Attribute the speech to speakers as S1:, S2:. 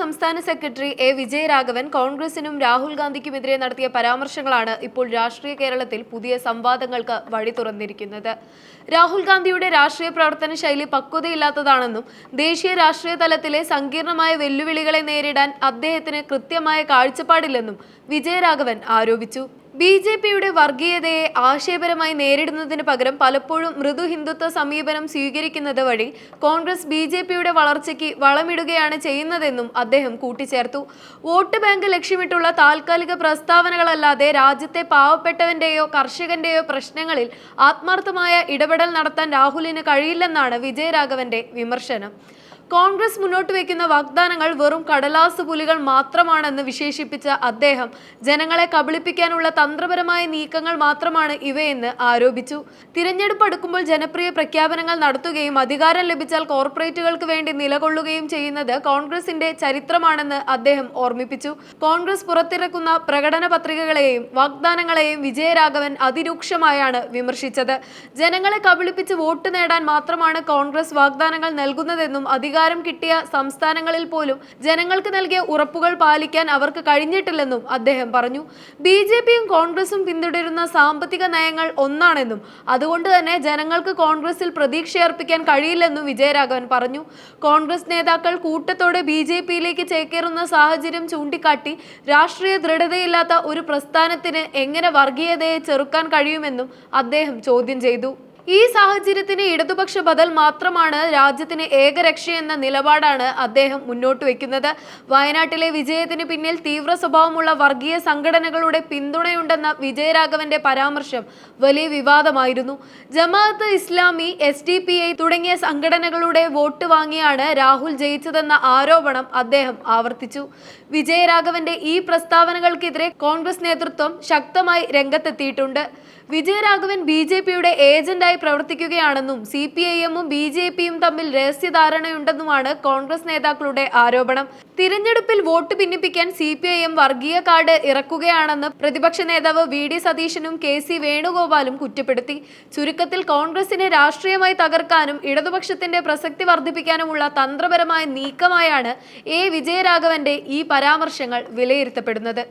S1: സംസ്ഥാന secretary A Vijayaraghavan കോൺഗ്രസിനും രാഹുൽ ഗാന്ധിക്കുമെതിരെ നടത്തിയ പരാമർശങ്ങളാണ് ഇപ്പോൾ രാഷ്ട്രീയ കേരളത്തിൽ പുതിയ സംവാദങ്ങൾക്ക് വഴി തുറന്നിരിക്കുന്നത്. രാഹുൽ ഗാന്ധിയുടെ രാഷ്ട്രീയ പ്രവർത്തന ശൈലി പക്വതയില്ലാത്തതാണെന്നും ദേശീയ രാഷ്ട്രീയ തലത്തിലെ സങ്കീർണമായ വെല്ലുവിളികളെ നേരിടാൻ അദ്ദേഹത്തിന് കൃത്യമായ കാഴ്ചപ്പാടില്ലെന്നും വിജയരാഘവൻ ആരോപിച്ചു. ബി.ജെ.പിയുടെ വർഗീയതയെ ആശയപരമായി നേരിടുന്നതിന് പകരം പലപ്പോഴും മൃദു ഹിന്ദുത്വ സമീപനം സ്വീകരിക്കുന്നത് വഴി കോൺഗ്രസ് ബി.ജെ.പിയുടെ വളർച്ചയ്ക്ക് വളമിടുകയാണ് ചെയ്യുന്നതെന്നും അദ്ദേഹം കൂട്ടിച്ചേർത്തു. വോട്ട് ബാങ്ക് ലക്ഷ്യമിട്ടുള്ള താൽക്കാലിക പ്രസ്താവനകളല്ലാതെ രാജ്യത്തെ പാവപ്പെട്ടവന്റെയോ കർഷകന്റെയോ പ്രശ്നങ്ങളിൽ ആത്മാർത്ഥമായ ഇടപെടൽ നടത്താൻ രാഹുലിന് കഴിയില്ലെന്നാണ് വിജയരാഘവന്റെ വിമർശനം. കോൺഗ്രസ് മുന്നോട്ട് വയ്ക്കുന്ന വാഗ്ദാനങ്ങൾ വെറും കടലാസ് പുലികൾ മാത്രമാണെന്ന് വിശേഷിപ്പിച്ച അദ്ദേഹം ജനങ്ങളെ കബളിപ്പിക്കാനുള്ള തന്ത്രപരമായ നീക്കങ്ങൾ മാത്രമാണ് ഇവയെന്ന് ആരോപിച്ചു. തിരഞ്ഞെടുപ്പ് അടുക്കുമ്പോൾ ജനപ്രിയ പ്രഖ്യാപനങ്ങൾ നടത്തുകയും അധികാരം ലഭിച്ചാൽ കോർപ്പറേറ്റുകൾക്ക് വേണ്ടി നിലകൊള്ളുകയും ചെയ്യുന്നത് കോൺഗ്രസിന്റെ ചരിത്രമാണെന്ന് അദ്ദേഹം ഓർമ്മിപ്പിച്ചു. കോൺഗ്രസ് പുറത്തിറക്കുന്ന പ്രകടന പത്രികകളെയും വാഗ്ദാനങ്ങളെയും വിജയരാഘവൻ അതിരൂക്ഷമായാണ് വിമർശിച്ചത്. ജനങ്ങളെ കബളിപ്പിച്ച് വോട്ട് നേടാൻ മാത്രമാണ് കോൺഗ്രസ് വാഗ്ദാനങ്ങൾ നൽകുന്നതെന്നും അധികാരം കിട്ടിയ സംസ്ഥാനങ്ങളിൽ പോലും ജനങ്ങൾക്ക് നൽകിയ ഉറപ്പുകൾ പാലിക്കാൻ അവർക്ക് കഴിഞ്ഞിട്ടില്ലെന്നും അദ്ദേഹം പറഞ്ഞു. ബി.ജെ.പിയും കോൺഗ്രസും പിന്തുടരുന്ന സാമ്പത്തിക നയങ്ങൾ ഒന്നാണെന്നും അതുകൊണ്ട് തന്നെ ജനങ്ങൾക്ക് കോൺഗ്രസിൽ പ്രതീക്ഷയർപ്പിക്കാൻ കഴിയില്ലെന്നും വിജയരാഘവൻ പറഞ്ഞു. കോൺഗ്രസ് നേതാക്കൾ കൂട്ടത്തോടെ ബി.ജെ.പിയിലേക്ക് ചേക്കേറുന്ന സാഹചര്യം ചൂണ്ടിക്കാട്ടി രാഷ്ട്രീയ ദൃഢതയില്ലാത്ത ഒരു പ്രസ്ഥാനത്തിന് എങ്ങനെ വർഗീയതയെ ചെറുക്കാൻ കഴിയുമെന്നും അദ്ദേഹം ചോദ്യം ചെയ്തു. ഈ സാഹചര്യത്തിന് ഇടതുപക്ഷ ബദൽ മാത്രമാണ് രാജ്യത്തിന് ഏകരക്ഷയെന്ന നിലപാടാണ് അദ്ദേഹം മുന്നോട്ട് വയ്ക്കുന്നത്. വയനാട്ടിലെ വിജയത്തിന് പിന്നിൽ തീവ്ര സ്വഭാവമുള്ള വർഗീയ സംഘടനകളുടെ പിന്തുണയുണ്ടെന്ന വിജയരാഘവന്റെ പരാമർശം വലിയ വിവാദമായിരുന്നു. ജമാഅത്ത് ഇസ്ലാമി, SDP തുടങ്ങിയ സംഘടനകളുടെ വോട്ട് വാങ്ങിയാണ് രാഹുൽ ജയിച്ചതെന്ന ആരോപണം അദ്ദേഹം ആവർത്തിച്ചു. വിജയരാഘവന്റെ ഈ പ്രസ്താവനകൾക്കെതിരെ കോൺഗ്രസ് നേതൃത്വം ശക്തമായി രംഗത്തെത്തിയിട്ടുണ്ട്. വിജയരാഘവൻ ബി.ജെ.പിയുടെ ഏജന്റായി പ്രവർത്തിക്കുകയാണെന്നും CPIM-ഉം ബി.ജെ.പിയും തമ്മിൽ രഹസ്യധാരണയുണ്ടെന്നുമാണ് കോൺഗ്രസ് നേതാക്കളുടെ ആരോപണം. തിരഞ്ഞെടുപ്പിൽ വോട്ട് ഭിന്നിപ്പിക്കാൻ CPIM വർഗീയ കാർഡ് ഇറക്കുകയാണെന്ന് പ്രതിപക്ഷ നേതാവ് VD സതീശനും KC വേണുഗോപാലും കുറ്റപ്പെടുത്തി. ചുരുക്കത്തിൽ കോൺഗ്രസിനെ രാഷ്ട്രീയമായി തകർക്കാനും ഇടതുപക്ഷത്തിന്റെ പ്രസക്തി വർദ്ധിപ്പിക്കാനുമുള്ള തന്ത്രപരമായ നീക്കമായാണ് എ വിജയരാഘവന്റെ ഈ പരാമർശങ്ങൾ വിലയിരുത്തപ്പെടുന്നത്.